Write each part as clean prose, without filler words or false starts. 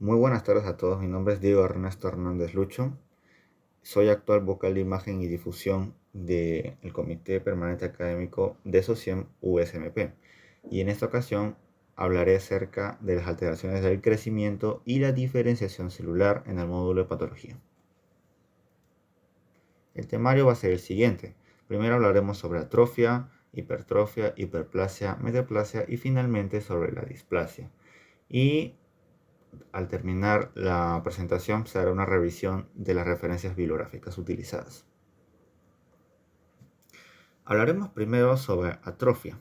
Muy buenas tardes a todos, mi nombre es Diego Ernesto Hernández Lucho, soy actual vocal de imagen y difusión del Comité Permanente Académico de SOCIEM USMP y en esta ocasión hablaré acerca de las alteraciones del crecimiento y la diferenciación celular en el módulo de patología. El temario va a ser el siguiente. Primero hablaremos sobre atrofia, hipertrofia, hiperplasia, metaplasia y finalmente sobre la displasia. Y al terminar la presentación se hará una revisión de las referencias bibliográficas utilizadas. Hablaremos primero sobre atrofia.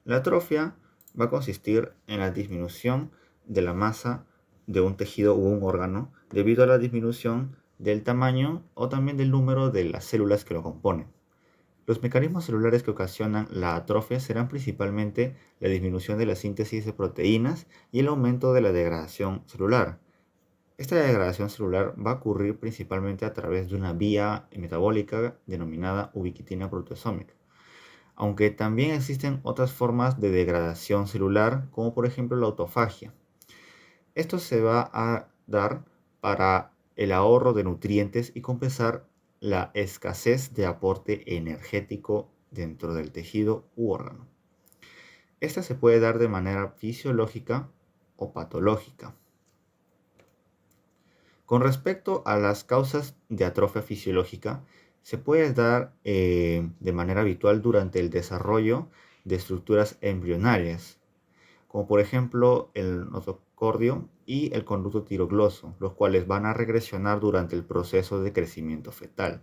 La atrofia va a consistir en la disminución de la masa de un tejido u un órgano debido a la disminución del tamaño o también del número de las células que lo componen. Los mecanismos celulares que ocasionan la atrofia serán principalmente la disminución de la síntesis de proteínas y el aumento de la degradación celular. Esta degradación celular va a ocurrir principalmente a través de una vía metabólica denominada ubiquitina proteasómica, aunque también existen otras formas de degradación celular, como por ejemplo la autofagia. Esto se va a dar para el ahorro de nutrientes y compensar la escasez de aporte energético dentro del tejido u órgano. Esta se puede dar de manera fisiológica o patológica. Con respecto a las causas de atrofia fisiológica, se puede dar de manera habitual durante el desarrollo de estructuras embrionarias, como por ejemplo el notocordio y el conducto tirogloso, los cuales van a regresionar durante el proceso de crecimiento fetal.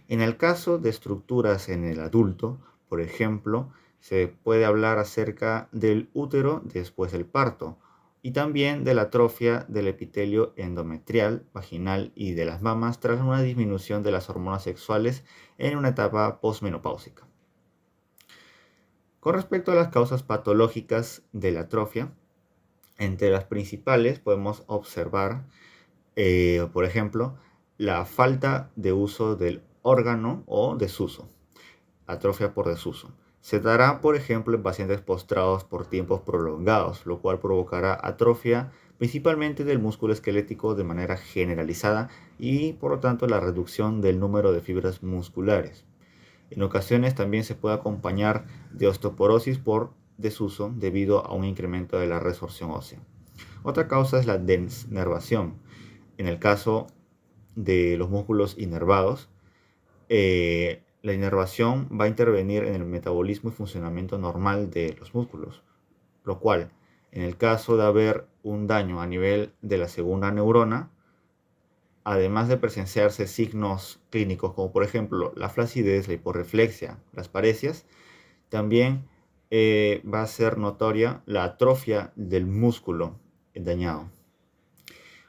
En el caso de estructuras en el adulto, por ejemplo, se puede hablar acerca del útero después del parto y también de la atrofia del epitelio endometrial, vaginal y de las mamas tras una disminución de las hormonas sexuales en una etapa posmenopáusica. Con respecto a las causas patológicas de la atrofia, entre las principales podemos observar, por ejemplo, la falta de uso del órgano o desuso, atrofia por desuso. Se dará, por ejemplo, en pacientes postrados por tiempos prolongados, lo cual provocará atrofia principalmente del músculo esquelético de manera generalizada y, por lo tanto, la reducción del número de fibras musculares. En ocasiones también se puede acompañar de osteoporosis por desuso debido a un incremento de la resorción ósea. Otra causa es la denervación. En el caso de los músculos inervados, la inervación va a intervenir en el metabolismo y funcionamiento normal de los músculos, lo cual, en el caso de haber un daño a nivel de la segunda neurona, además de presenciarse signos clínicos como por ejemplo la flacidez, la hiporreflexia, las paresias, también va a ser notoria la atrofia del músculo dañado.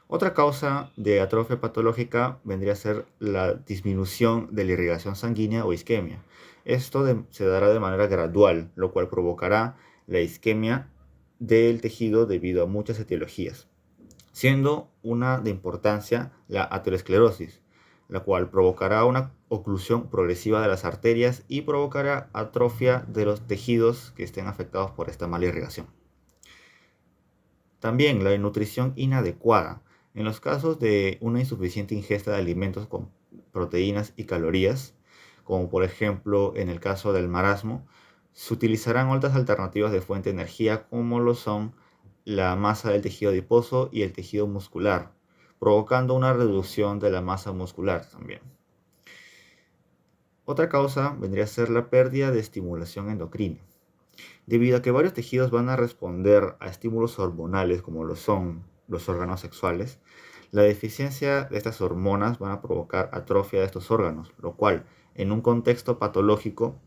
Otra causa de atrofia patológica vendría a ser la disminución de la irrigación sanguínea o isquemia. Esto se dará de manera gradual, lo cual provocará la isquemia del tejido debido a muchas etiologías, siendo una de importancia la aterosclerosis, la cual provocará una oclusión progresiva de las arterias y provocará atrofia de los tejidos que estén afectados por esta mala irrigación. También la nutrición inadecuada. En los casos de una insuficiente ingesta de alimentos con proteínas y calorías, como por ejemplo en el caso del marasmo, se utilizarán otras alternativas de fuente de energía como lo son la masa del tejido adiposo y el tejido muscular, provocando una reducción de la masa muscular también. Otra causa vendría a ser la pérdida de estimulación endocrina. Debido a que varios tejidos van a responder a estímulos hormonales como lo son los órganos sexuales, la deficiencia de estas hormonas van a provocar atrofia de estos órganos, lo cual en un contexto patológico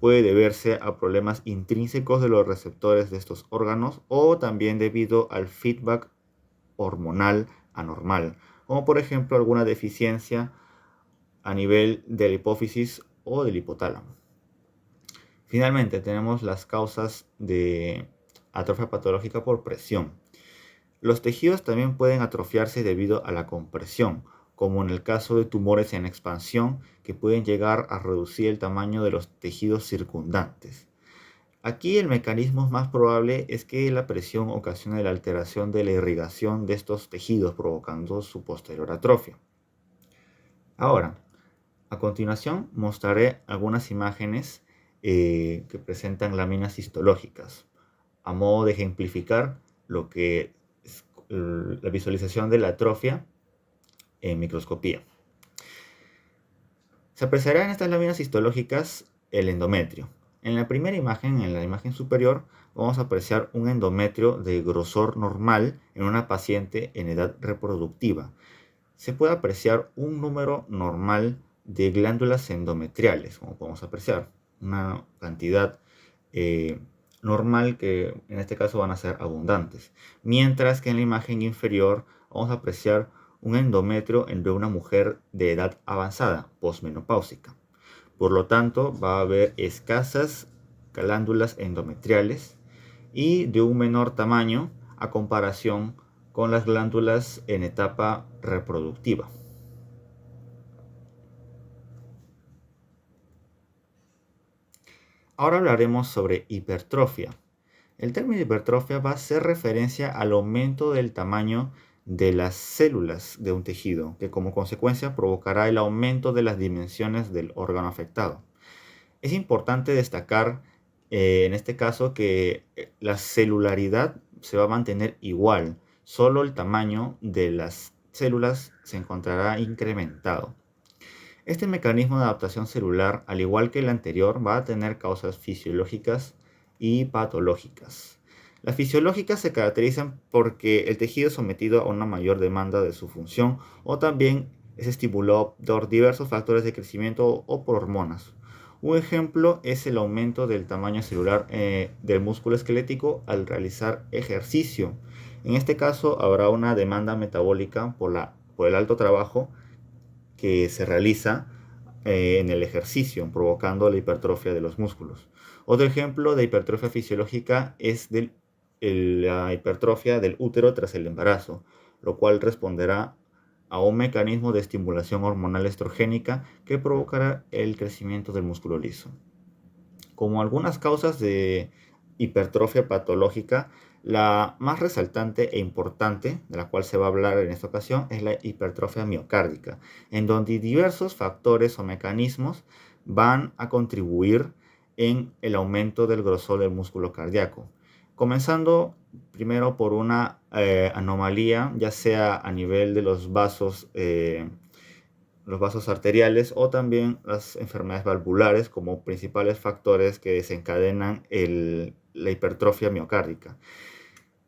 puede deberse a problemas intrínsecos de los receptores de estos órganos o también debido al feedback hormonal anormal, como por ejemplo alguna deficiencia a nivel de la hipófisis o del hipotálamo. Finalmente, tenemos las causas de atrofia patológica por presión. Los tejidos también pueden atrofiarse debido a la compresión, como en el caso de tumores en expansión que pueden llegar a reducir el tamaño de los tejidos circundantes. Aquí el mecanismo más probable es que la presión ocasione la alteración de la irrigación de estos tejidos, provocando su posterior atrofia. Ahora, a continuación mostraré algunas imágenes que presentan láminas histológicas, a modo de ejemplificar lo que es la visualización de la atrofia en microscopía. Se apreciará en estas láminas histológicas el endometrio. En la primera imagen, en la imagen superior, vamos a apreciar un endometrio de grosor normal en una paciente en edad reproductiva. Se puede apreciar un número normal de glándulas endometriales, como podemos apreciar, una cantidad normal que en este caso van a ser abundantes. Mientras que en la imagen inferior vamos a apreciar un endometrio de una mujer de edad avanzada, posmenopáusica. Por lo tanto, va a haber escasas glándulas endometriales y de un menor tamaño a comparación con las glándulas en etapa reproductiva. Ahora hablaremos sobre hipertrofia. El término hipertrofia va a hacer referencia al aumento del tamaño de las células de un tejido, que como consecuencia provocará el aumento de las dimensiones del órgano afectado. Es importante destacar en este caso que la celularidad se va a mantener igual, solo el tamaño de las células se encontrará incrementado. Este mecanismo de adaptación celular, al igual que el anterior, va a tener causas fisiológicas y patológicas. Las fisiológicas se caracterizan porque el tejido es sometido a una mayor demanda de su función o también es estimulado por diversos factores de crecimiento o por hormonas. Un ejemplo es el aumento del tamaño celular del músculo esquelético al realizar ejercicio. En este caso habrá una demanda metabólica por el alto trabajo que se realiza en el ejercicio, provocando la hipertrofia de los músculos. Otro ejemplo de hipertrofia fisiológica es la hipertrofia del útero tras el embarazo, lo cual responderá a un mecanismo de estimulación hormonal estrogénica que provocará el crecimiento del músculo liso. Como algunas causas de hipertrofia patológica, la más resaltante e importante, de la cual se va a hablar en esta ocasión, es la hipertrofia miocárdica, en donde diversos factores o mecanismos van a contribuir en el aumento del grosor del músculo cardíaco, comenzando primero por una anomalía, ya sea a nivel de los vasos arteriales o también las enfermedades valvulares como principales factores que desencadenan la hipertrofia miocárdica.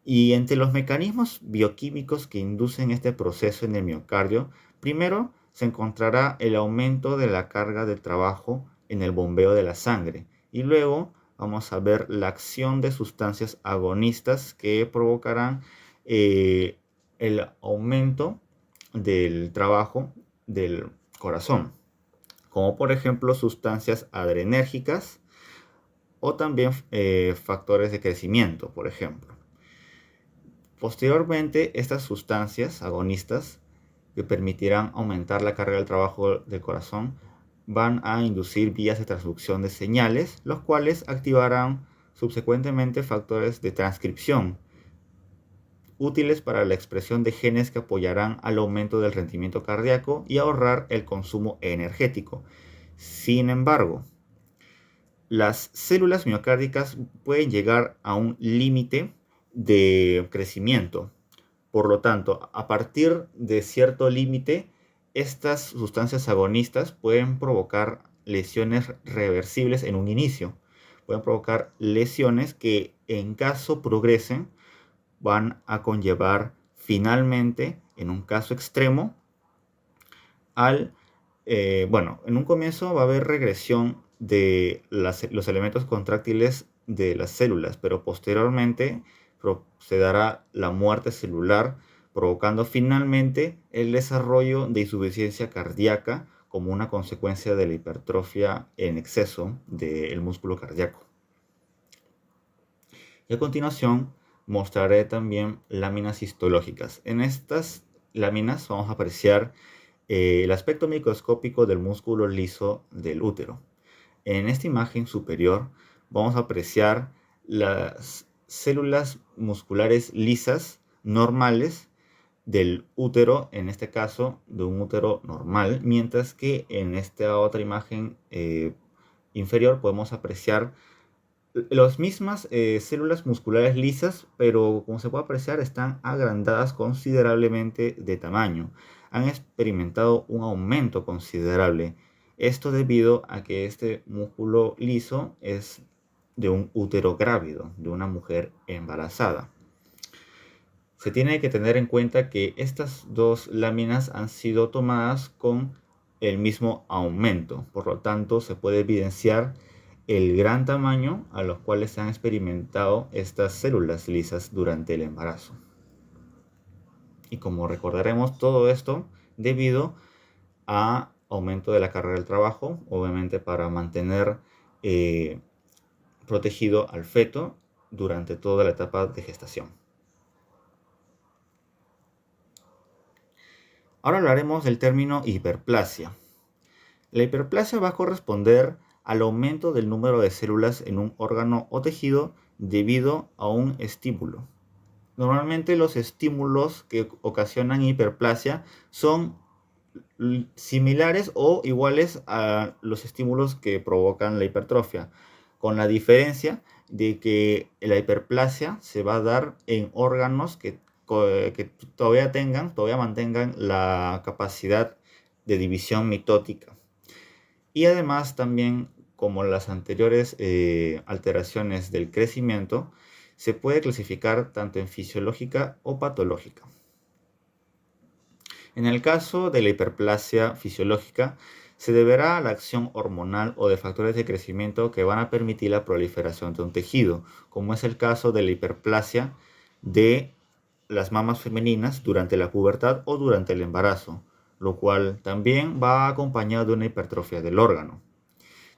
Y entre los mecanismos bioquímicos que inducen este proceso en el miocardio, primero se encontrará el aumento de la carga de trabajo en el bombeo de la sangre y luego vamos a ver la acción de sustancias agonistas que provocarán el aumento del trabajo del corazón, como por ejemplo sustancias adrenérgicas o también factores de crecimiento, por ejemplo. Posteriormente, estas sustancias agonistas que permitirán aumentar la carga del trabajo del corazón van a inducir vías de transducción de señales, los cuales activarán subsecuentemente factores de transcripción útiles para la expresión de genes que apoyarán al aumento del rendimiento cardíaco y ahorrar el consumo energético. Sin embargo, las células miocárdicas pueden llegar a un límite de crecimiento. Por lo tanto, a partir de cierto límite, estas sustancias agonistas pueden provocar lesiones reversibles en un inicio. Pueden provocar lesiones que en caso progresen van a conllevar finalmente, en un caso extremo, en un comienzo va a haber regresión de los elementos contráctiles de las células, pero posteriormente procederá la muerte celular, provocando finalmente el desarrollo de insuficiencia cardíaca como una consecuencia de la hipertrofia en exceso del músculo cardíaco. Y a continuación mostraré también láminas histológicas. En estas láminas vamos a apreciar el aspecto microscópico del músculo liso del útero. En esta imagen superior vamos a apreciar las células musculares lisas normales del útero, en este caso de un útero normal, mientras que en esta otra imagen inferior podemos apreciar las mismas células musculares lisas, pero como se puede apreciar están agrandadas considerablemente de tamaño. Han experimentado un aumento considerable. Esto debido a que este músculo liso es de un útero grávido, de una mujer embarazada. Se tiene que tener en cuenta que estas dos láminas han sido tomadas con el mismo aumento, por lo tanto se puede evidenciar el gran tamaño a los cuales se han experimentado estas células lisas durante el embarazo. Y como recordaremos, todo esto debido a aumento de la carga del trabajo, obviamente para mantener protegido al feto durante toda la etapa de gestación. Ahora hablaremos del término hiperplasia. La hiperplasia va a corresponder al aumento del número de células en un órgano o tejido debido a un estímulo. Normalmente los estímulos que ocasionan hiperplasia son similares o iguales a los estímulos que provocan la hipertrofia, con la diferencia de que la hiperplasia se va a dar en órganos que todavía mantengan la capacidad de división mitótica. Y además también, como las anteriores alteraciones del crecimiento, se puede clasificar tanto en fisiológica o patológica. En el caso de la hiperplasia fisiológica, se deberá a la acción hormonal o de factores de crecimiento que van a permitir la proliferación de un tejido, como es el caso de la hiperplasia de las mamas femeninas durante la pubertad o durante el embarazo, lo cual también va acompañado de una hipertrofia del órgano.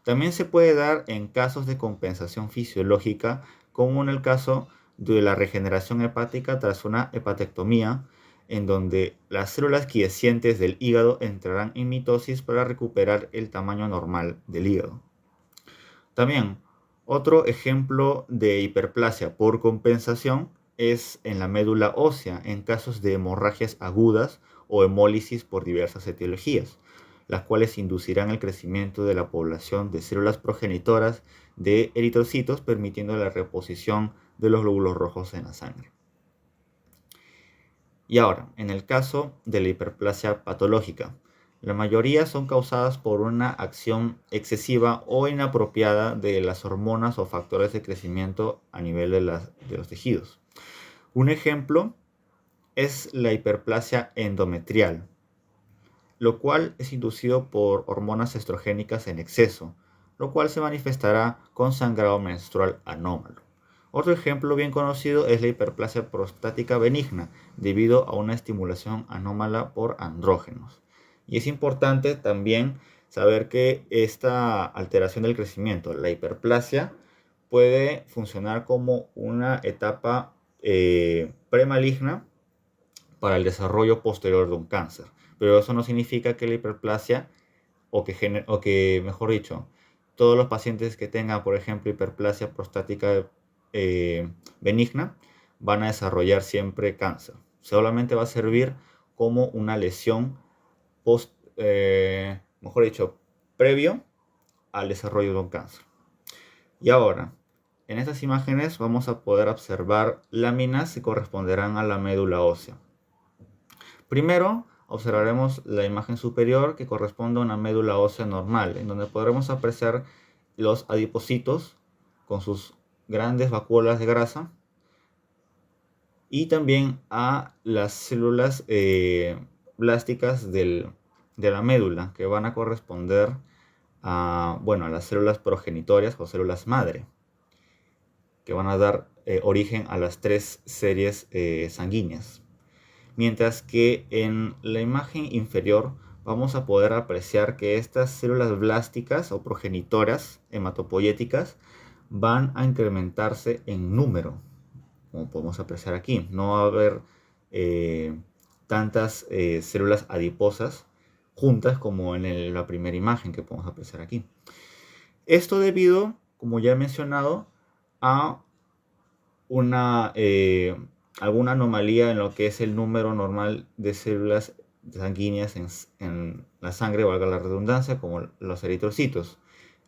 También se puede dar en casos de compensación fisiológica, como en el caso de la regeneración hepática tras una hepatectomía, en donde las células quiescentes del hígado entrarán en mitosis para recuperar el tamaño normal del hígado. También, otro ejemplo de hiperplasia por compensación es en la médula ósea, en casos de hemorragias agudas o hemólisis por diversas etiologías, las cuales inducirán el crecimiento de la población de células progenitoras de eritrocitos, permitiendo la reposición de los glóbulos rojos en la sangre. Y ahora, en el caso de la hiperplasia patológica, la mayoría son causadas por una acción excesiva o inapropiada de las hormonas o factores de crecimiento a nivel de los tejidos. Un ejemplo es la hiperplasia endometrial, lo cual es inducido por hormonas estrogénicas en exceso, lo cual se manifestará con sangrado menstrual anómalo. Otro ejemplo bien conocido es la hiperplasia prostática benigna, debido a una estimulación anómala por andrógenos. Y es importante también saber que esta alteración del crecimiento, la hiperplasia, puede funcionar como una etapa premaligna para el desarrollo posterior de un cáncer. Pero eso no significa que la hiperplasia, o que mejor dicho, todos los pacientes que tengan, por ejemplo, hiperplasia prostática benigna, van a desarrollar siempre cáncer. Solamente va a servir como una lesión mejor dicho, previo al desarrollo de un cáncer. Y ahora, en estas imágenes vamos a poder observar láminas que corresponderán a la médula ósea. Primero, observaremos la imagen superior que corresponde a una médula ósea normal, en donde podremos apreciar los adipocitos con sus grandes vacuolas de grasa y también a las células blásticas de la médula, que van a corresponder a las células progenitorias o células madre, que van a dar origen a las tres series sanguíneas. Mientras que en la imagen inferior vamos a poder apreciar que estas células blásticas o progenitoras hematopoyéticas van a incrementarse en número, como podemos apreciar aquí. No va a haber tantas células adiposas juntas como en la primera imagen que podemos apreciar aquí. Esto debido como ya he mencionado, a una, alguna anomalía en lo que es el número normal de células sanguíneas en la sangre, valga la redundancia, como los eritrocitos,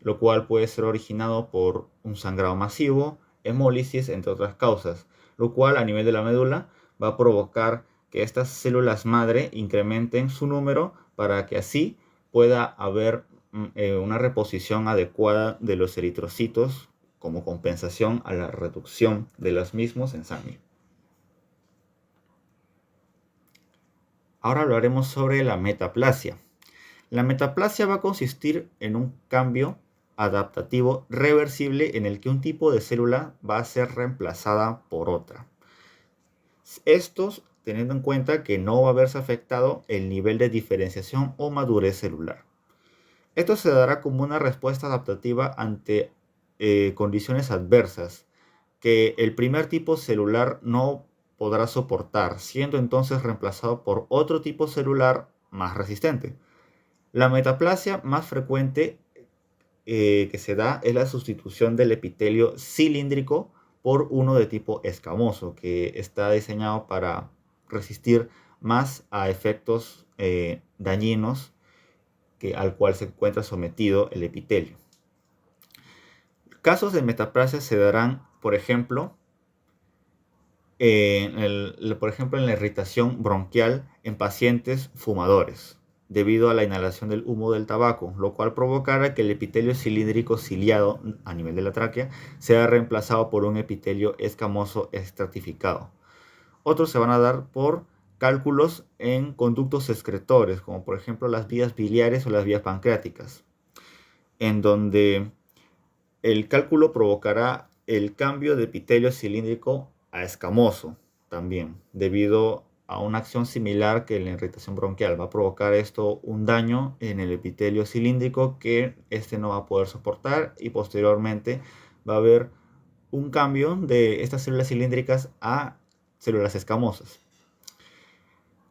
lo cual puede ser originado por un sangrado masivo, hemólisis, entre otras causas, lo cual a nivel de la médula va a provocar que estas células madre incrementen su número para que así pueda haber una reposición adecuada de los eritrocitos como compensación a la reducción de los mismos en sangre. Ahora hablaremos sobre la metaplasia. La metaplasia va a consistir en un cambio adaptativo reversible en el que un tipo de célula va a ser reemplazada por otra. Estos teniendo en cuenta que no va a verse afectado el nivel de diferenciación o madurez celular. Esto se dará como una respuesta adaptativa ante condiciones adversas que el primer tipo celular no podrá soportar, siendo entonces reemplazado por otro tipo celular más resistente. La metaplasia más frecuente que se da es la sustitución del epitelio cilíndrico por uno de tipo escamoso, que está diseñado para resistir más a efectos dañinos al cual se encuentra sometido el epitelio. Casos de metaplasia se darán, por ejemplo, en la irritación bronquial en pacientes fumadores, debido a la inhalación del humo del tabaco, lo cual provocará que el epitelio cilíndrico ciliado a nivel de la tráquea sea reemplazado por un epitelio escamoso estratificado. Otros se van a dar por cálculos en conductos excretores, como por ejemplo las vías biliares o las vías pancreáticas, en donde el cálculo provocará el cambio de epitelio cilíndrico a escamoso también, debido a una acción similar que la irritación bronquial. Va a provocar esto un daño en el epitelio cilíndrico que este no va a poder soportar y posteriormente va a haber un cambio de estas células cilíndricas a células escamosas.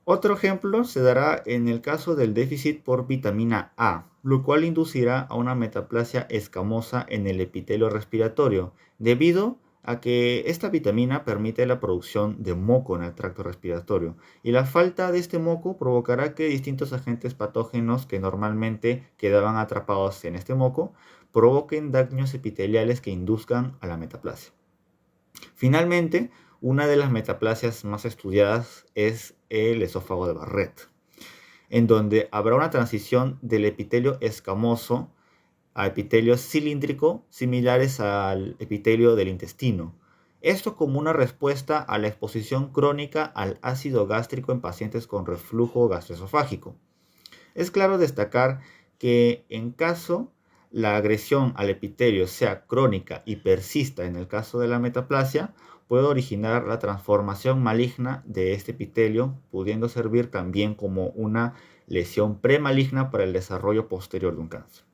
Otro ejemplo se dará en el caso del déficit por vitamina A, lo cual inducirá a una metaplasia escamosa en el epitelio respiratorio, debido a que esta vitamina permite la producción de moco en el tracto respiratorio, y la falta de este moco provocará que distintos agentes patógenos que normalmente quedaban atrapados en este moco provoquen daños epiteliales que induzcan a la metaplasia. Finalmente, una de las metaplasias más estudiadas es el esófago de Barrett, en donde habrá una transición del epitelio escamoso a epitelio cilíndrico similares al epitelio del intestino. Esto como una respuesta a la exposición crónica al ácido gástrico en pacientes con reflujo gastroesofágico. Es claro destacar que en caso la agresión al epitelio sea crónica y persista en el caso de la metaplasia, puede originar la transformación maligna de este epitelio, pudiendo servir también como una lesión premaligna para el desarrollo posterior de un cáncer.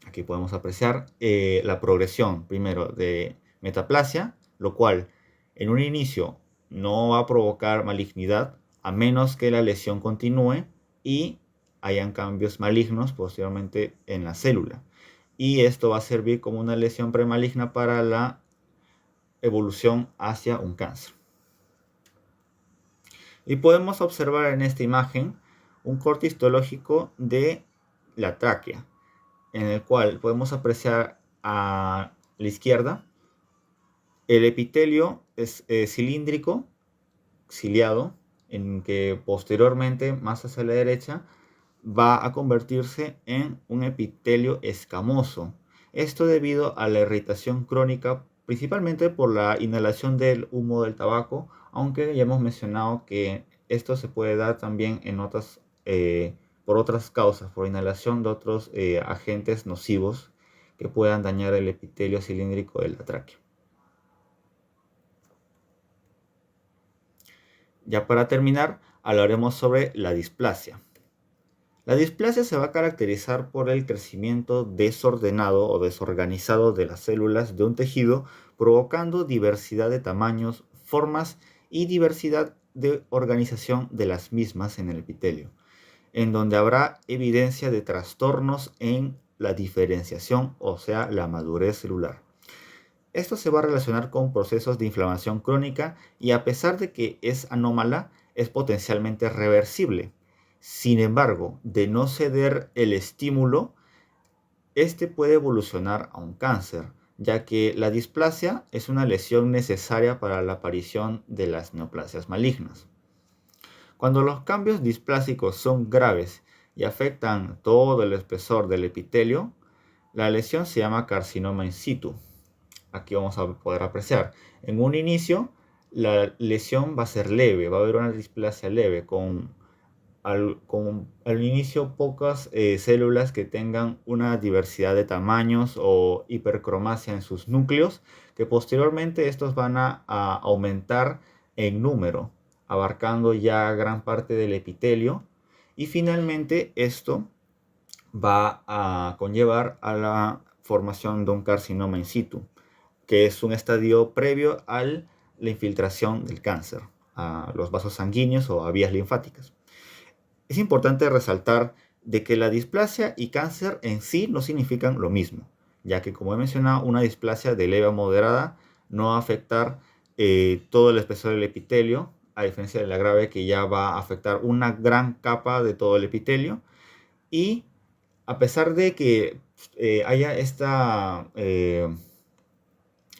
Aquí podemos apreciar la progresión primero de metaplasia, lo cual en un inicio no va a provocar malignidad a menos que la lesión continúe y hayan cambios malignos posteriormente en la célula. Y esto va a servir como una lesión premaligna para la evolución hacia un cáncer. Y podemos observar en esta imagen un corte histológico de la tráquea, en el cual podemos apreciar a la izquierda el epitelio es cilíndrico, ciliado, en que posteriormente, más hacia la derecha, va a convertirse en un epitelio escamoso. Esto debido a la irritación crónica, principalmente por la inhalación del humo del tabaco, aunque ya hemos mencionado que esto se puede dar también en por otras causas, por inhalación de otros agentes nocivos que puedan dañar el epitelio cilíndrico de la tráquea. Ya para terminar, hablaremos sobre la displasia. La displasia se va a caracterizar por el crecimiento desordenado o desorganizado de las células de un tejido, provocando diversidad de tamaños, formas y diversidad de organización de las mismas en el epitelio, en donde habrá evidencia de trastornos en la diferenciación, o sea, la madurez celular. Esto se va a relacionar con procesos de inflamación crónica y a pesar de que es anómala, es potencialmente reversible. Sin embargo, de no ceder el estímulo, este puede evolucionar a un cáncer, ya que la displasia es una lesión necesaria para la aparición de las neoplasias malignas. Cuando los cambios displásicos son graves y afectan todo el espesor del epitelio, la lesión se llama carcinoma in situ. Aquí vamos a poder apreciar. En un inicio, la lesión va a ser leve, va a haber una displasia leve con al inicio pocas células que tengan una diversidad de tamaños o hipercromasia en sus núcleos, que posteriormente estos van a aumentar en número, abarcando ya gran parte del epitelio, y finalmente esto va a conllevar a la formación de un carcinoma in situ, que es un estadio previo a la infiltración del cáncer a los vasos sanguíneos o a vías linfáticas. Es importante resaltar de que la displasia y cáncer en sí no significan lo mismo, ya que, como he mencionado, una displasia de leve a moderada no va a afectar todo el espesor del epitelio, a diferencia de la grave que ya va a afectar una gran capa de todo el epitelio. Y a pesar de que haya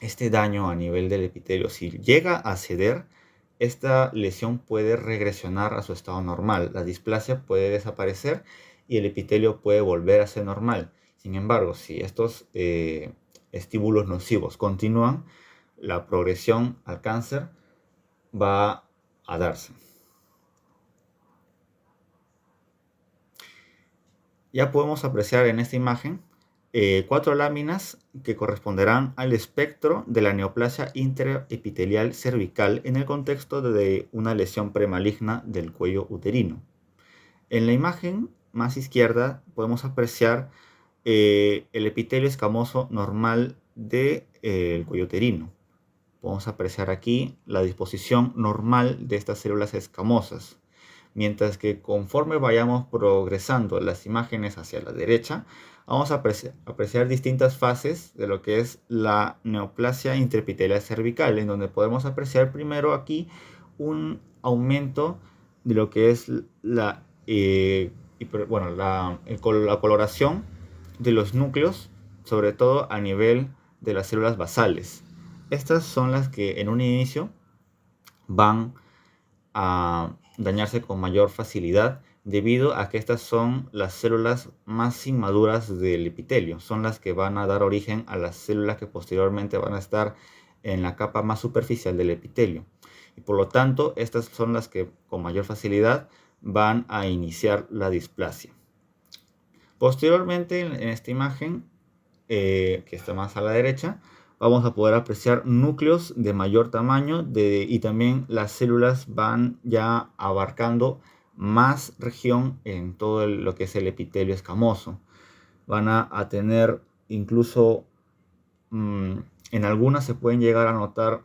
este daño a nivel del epitelio, si llega a ceder, esta lesión puede regresionar a su estado normal. La displasia puede desaparecer y el epitelio puede volver a ser normal. Sin embargo, si estos estímulos nocivos continúan, la progresión al cáncer va a darse. Ya podemos apreciar en esta imagen 4 láminas que corresponderán al espectro de la neoplasia intraepitelial cervical en el contexto de una lesión premaligna del cuello uterino. En la imagen más izquierda podemos apreciar el epitelio escamoso normal del cuello uterino. Podemos apreciar aquí la disposición normal de estas células escamosas. Mientras que conforme vayamos progresando las imágenes hacia la derecha, vamos a apreciar distintas fases de lo que es la neoplasia intraepitelial cervical, en donde podemos apreciar primero aquí un aumento de lo que es la coloración de los núcleos, sobre todo a nivel de las células basales. Estas son las que en un inicio van a dañarse con mayor facilidad debido a que estas son las células más inmaduras del epitelio. Son las que van a dar origen a las células que posteriormente van a estar en la capa más superficial del epitelio. Y por lo tanto, estas son las que con mayor facilidad van a iniciar la displasia. Posteriormente, en esta imagen, que está más a la derecha, vamos a poder apreciar núcleos de mayor tamaño y también las células van ya abarcando más región en todo lo que es el epitelio escamoso. Van a tener incluso, en algunas se pueden llegar a notar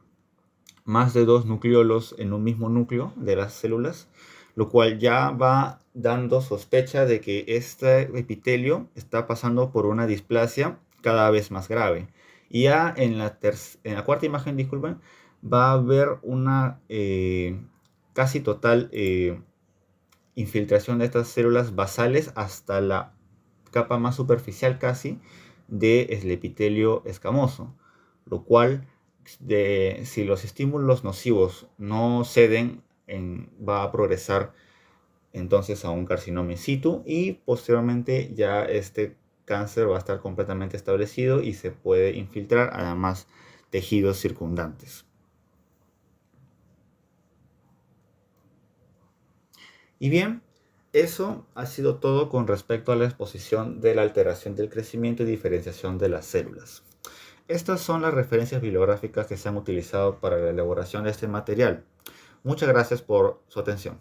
más de 2 nucleolos en un mismo núcleo de las células, lo cual ya va dando sospecha de que este epitelio está pasando por una displasia cada vez más grave. Y ya en la cuarta imagen, disculpen, va a haber una casi total infiltración de estas células basales hasta la capa más superficial casi del epitelio escamoso, lo cual si los estímulos nocivos no ceden, va a progresar entonces a un carcinoma in situ y posteriormente ya este cáncer va a estar completamente establecido y se puede infiltrar a más tejidos circundantes. Y bien, eso ha sido todo con respecto a la exposición de la alteración del crecimiento y diferenciación de las células. Estas son las referencias bibliográficas que se han utilizado para la elaboración de este material. Muchas gracias por su atención.